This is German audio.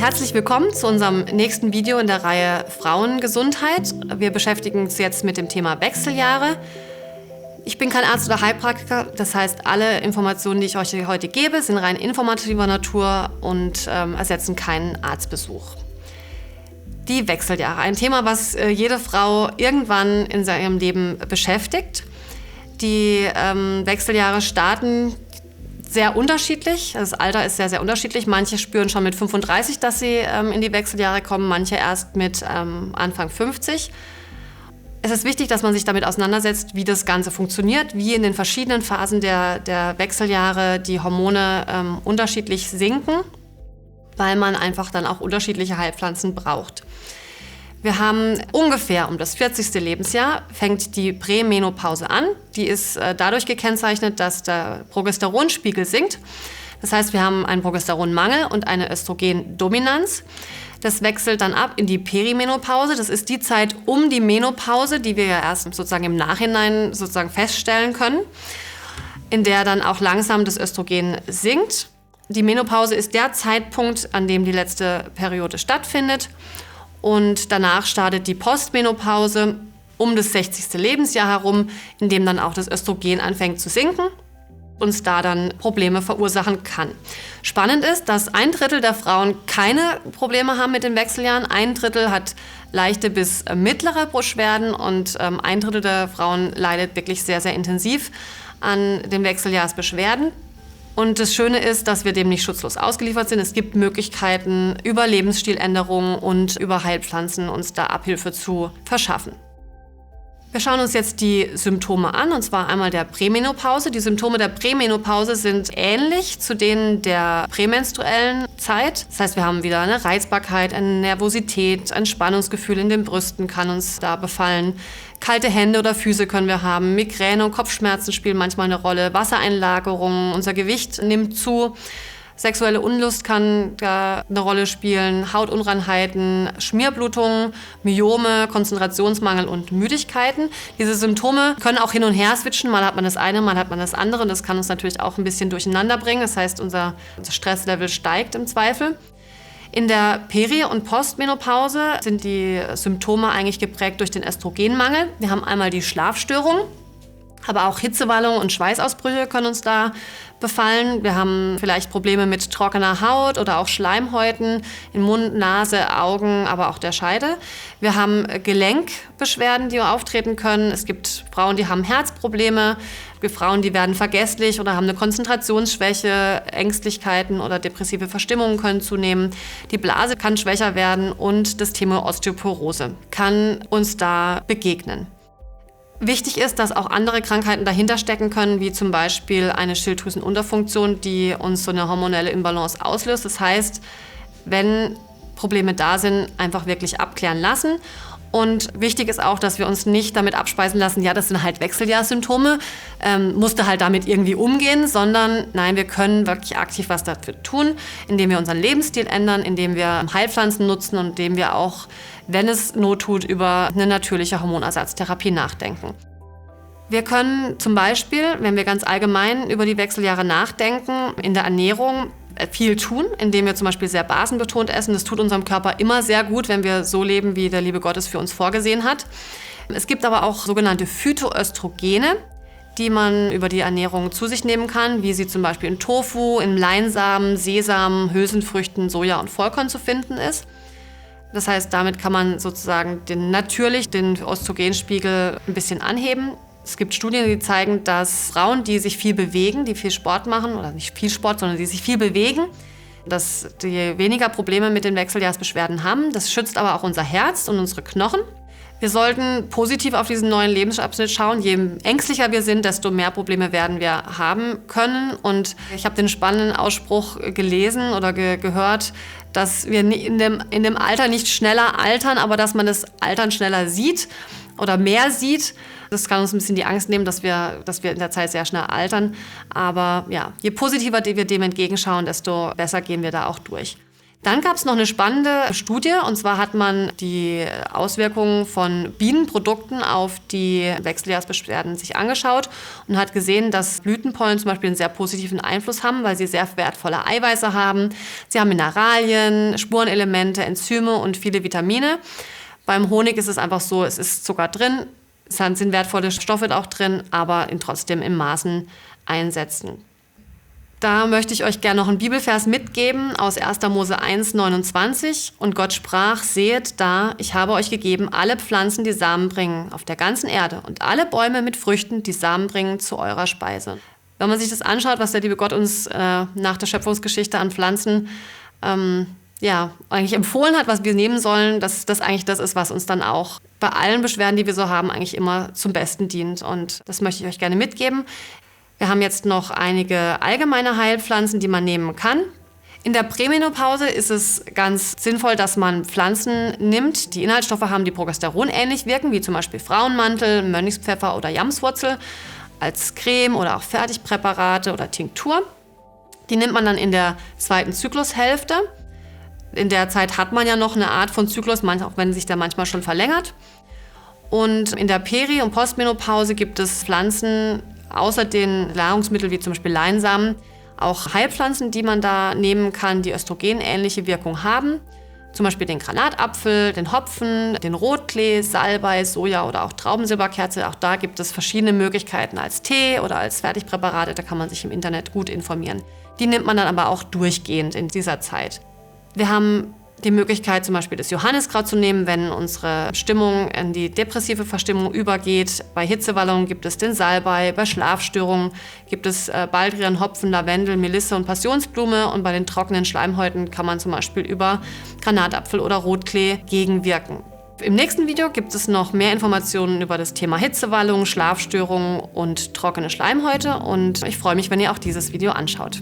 Herzlich willkommen zu unserem nächsten Video in der Reihe Frauengesundheit. Wir beschäftigen uns jetzt mit dem Thema Wechseljahre. Ich bin kein Arzt oder Heilpraktiker, das heißt, alle Informationen, die ich euch heute gebe, sind rein informativer Natur und ersetzen keinen Arztbesuch. Die Wechseljahre, ein Thema, was jede Frau irgendwann in seinem Leben beschäftigt. Die Wechseljahre starten sehr unterschiedlich. Das Alter ist sehr, sehr unterschiedlich. Manche spüren schon mit 35, dass sie in die Wechseljahre kommen, manche erst mit Anfang 50. Es ist wichtig, dass man sich damit auseinandersetzt, wie das Ganze funktioniert, wie in den verschiedenen Phasen der Wechseljahre die Hormone unterschiedlich sinken, weil man einfach dann auch unterschiedliche Heilpflanzen braucht. Wir haben ungefähr um das 40. Lebensjahr fängt die Prämenopause an. Die ist dadurch gekennzeichnet, dass der Progesteronspiegel sinkt. Das heißt, wir haben einen Progesteronmangel und eine Östrogendominanz. Das wechselt dann ab in die Perimenopause. Das ist die Zeit um die Menopause, die wir ja erst sozusagen im Nachhinein sozusagen feststellen können, in der dann auch langsam das Östrogen sinkt. Die Menopause ist der Zeitpunkt, an dem die letzte Periode stattfindet. Und danach startet die Postmenopause um das 60. Lebensjahr herum, in dem dann auch das Östrogen anfängt zu sinken und es da dann Probleme verursachen kann. Spannend ist, dass 1/3 der Frauen keine Probleme haben mit den Wechseljahren, 1/3 hat leichte bis mittlere Beschwerden und 1/3 der Frauen leidet wirklich sehr, sehr intensiv an den Wechseljahrsbeschwerden. Und das Schöne ist, dass wir dem nicht schutzlos ausgeliefert sind. Es gibt Möglichkeiten, über Lebensstiländerungen und über Heilpflanzen uns da Abhilfe zu verschaffen. Wir schauen uns jetzt die Symptome an, und zwar einmal der Prämenopause. Die Symptome der Prämenopause sind ähnlich zu denen der prämenstruellen Zeit. Das heißt, wir haben wieder eine Reizbarkeit, eine Nervosität, ein Spannungsgefühl in den Brüsten kann uns da befallen. Kalte Hände oder Füße können wir haben, Migräne und Kopfschmerzen spielen manchmal eine Rolle, Wassereinlagerungen, unser Gewicht nimmt zu. Sexuelle Unlust kann da eine Rolle spielen, Hautunreinheiten, Schmierblutungen, Myome, Konzentrationsmangel und Müdigkeiten. Diese Symptome können auch hin und her switchen. Mal hat man das eine, mal hat man das andere. Und das kann uns natürlich auch ein bisschen durcheinander bringen. Das heißt, unser Stresslevel steigt im Zweifel. In der Peri- und Postmenopause sind die Symptome eigentlich geprägt durch den Östrogenmangel. Wir haben einmal die Schlafstörung, aber auch Hitzewallungen und Schweißausbrüche können uns da befallen. Wir haben vielleicht Probleme mit trockener Haut oder auch Schleimhäuten in Mund, Nase, Augen, aber auch der Scheide. Wir haben Gelenkbeschwerden, die auftreten können. Es gibt Frauen, die haben Herzprobleme. Es gibt Frauen, die werden vergesslich oder haben eine Konzentrationsschwäche. Ängstlichkeiten oder depressive Verstimmungen können zunehmen. Die Blase kann schwächer werden und das Thema Osteoporose kann uns da begegnen. Wichtig ist, dass auch andere Krankheiten dahinter stecken können, wie zum Beispiel eine Schilddrüsenunterfunktion, die uns so eine hormonelle Imbalance auslöst. Das heißt, wenn Probleme da sind, einfach wirklich abklären lassen. Und wichtig ist auch, dass wir uns nicht damit abspeisen lassen, ja, das sind halt Wechseljahrssymptome, musste halt damit irgendwie umgehen, sondern nein, wir können wirklich aktiv was dafür tun, indem wir unseren Lebensstil ändern, indem wir Heilpflanzen nutzen und indem wir auch, wenn es Not tut, über eine natürliche Hormonersatztherapie nachdenken. Wir können zum Beispiel, wenn wir ganz allgemein über die Wechseljahre nachdenken, in der Ernährung viel tun, indem wir zum Beispiel sehr basenbetont essen. Das tut unserem Körper immer sehr gut, wenn wir so leben, wie der liebe Gott es für uns vorgesehen hat. Es gibt aber auch sogenannte Phytoöstrogene, die man über die Ernährung zu sich nehmen kann, wie sie zum Beispiel in Tofu, in Leinsamen, Sesam, Hülsenfrüchten, Soja und Vollkorn zu finden ist. Das heißt, damit kann man sozusagen den Östrogenspiegel ein bisschen anheben. Es gibt Studien, die zeigen, dass Frauen, die sich viel bewegen, die viel Sport machen, oder nicht viel Sport, sondern die sich viel bewegen, dass die weniger Probleme mit den Wechseljahrsbeschwerden haben. Das schützt aber auch unser Herz und unsere Knochen. Wir sollten positiv auf diesen neuen Lebensabschnitt schauen. Je ängstlicher wir sind, desto mehr Probleme werden wir haben können. Und ich habe den spannenden Ausspruch gelesen oder gehört, dass wir in dem Alter nicht schneller altern, aber dass man das Altern schneller sieht oder mehr sieht. Das kann uns ein bisschen die Angst nehmen, dass wir in der Zeit sehr schnell altern. Aber ja, je positiver wir dem entgegenschauen, desto besser gehen wir da auch durch. Dann gab es noch eine spannende Studie, und zwar hat man die Auswirkungen von Bienenprodukten auf die Wechseljahrsbeschwerden sich angeschaut und hat gesehen, dass Blütenpollen zum Beispiel einen sehr positiven Einfluss haben, weil sie sehr wertvolle Eiweiße haben. Sie haben Mineralien, Spurenelemente, Enzyme und viele Vitamine. Beim Honig ist es einfach so, es ist Zucker drin, es sind wertvolle Stoffe auch drin, aber trotzdem in Maßen einsetzen. Da möchte ich euch gerne noch einen Bibelvers mitgeben aus 1. Mose 1, 29. Und Gott sprach, sehet da, ich habe euch gegeben alle Pflanzen, die Samen bringen, auf der ganzen Erde und alle Bäume mit Früchten, die Samen bringen, zu eurer Speise. Wenn man sich das anschaut, was der liebe Gott uns nach der Schöpfungsgeschichte an Pflanzen eigentlich empfohlen hat, was wir nehmen sollen, dass das eigentlich das ist, was uns dann auch bei allen Beschwerden, die wir so haben, eigentlich immer zum Besten dient. Und das möchte ich euch gerne mitgeben. Wir haben jetzt noch einige allgemeine Heilpflanzen, die man nehmen kann. In der Prämenopause ist es ganz sinnvoll, dass man Pflanzen nimmt, die Inhaltsstoffe haben, die Progesteron ähnlich wirken, wie zum Beispiel Frauenmantel, Mönchspfeffer oder Jamswurzel, als Creme oder auch Fertigpräparate oder Tinktur. Die nimmt man dann in der 2. Zyklushälfte. In der Zeit hat man ja noch eine Art von Zyklus, auch wenn sich der manchmal schon verlängert. Und in der Peri- und Postmenopause gibt es Pflanzen, außer den Nahrungsmitteln wie zum Beispiel Leinsamen, auch Heilpflanzen, die man da nehmen kann, die östrogenähnliche Wirkung haben. Zum Beispiel den Granatapfel, den Hopfen, den Rotklee, Salbei, Soja oder auch Traubensilberkerze. Auch da gibt es verschiedene Möglichkeiten als Tee oder als Fertigpräparate. Da kann man sich im Internet gut informieren. Die nimmt man dann aber auch durchgehend in dieser Zeit. Wir haben die Möglichkeit, zum Beispiel das Johanniskraut zu nehmen, wenn unsere Stimmung in die depressive Verstimmung übergeht. Bei Hitzewallungen gibt es den Salbei, bei Schlafstörungen gibt es Baldrian, Hopfen, Lavendel, Melisse und Passionsblume. Und bei den trockenen Schleimhäuten kann man zum Beispiel über Granatapfel oder Rotklee gegenwirken. Im nächsten Video gibt es noch mehr Informationen über das Thema Hitzewallungen, Schlafstörungen und trockene Schleimhäute. Und ich freue mich, wenn ihr auch dieses Video anschaut.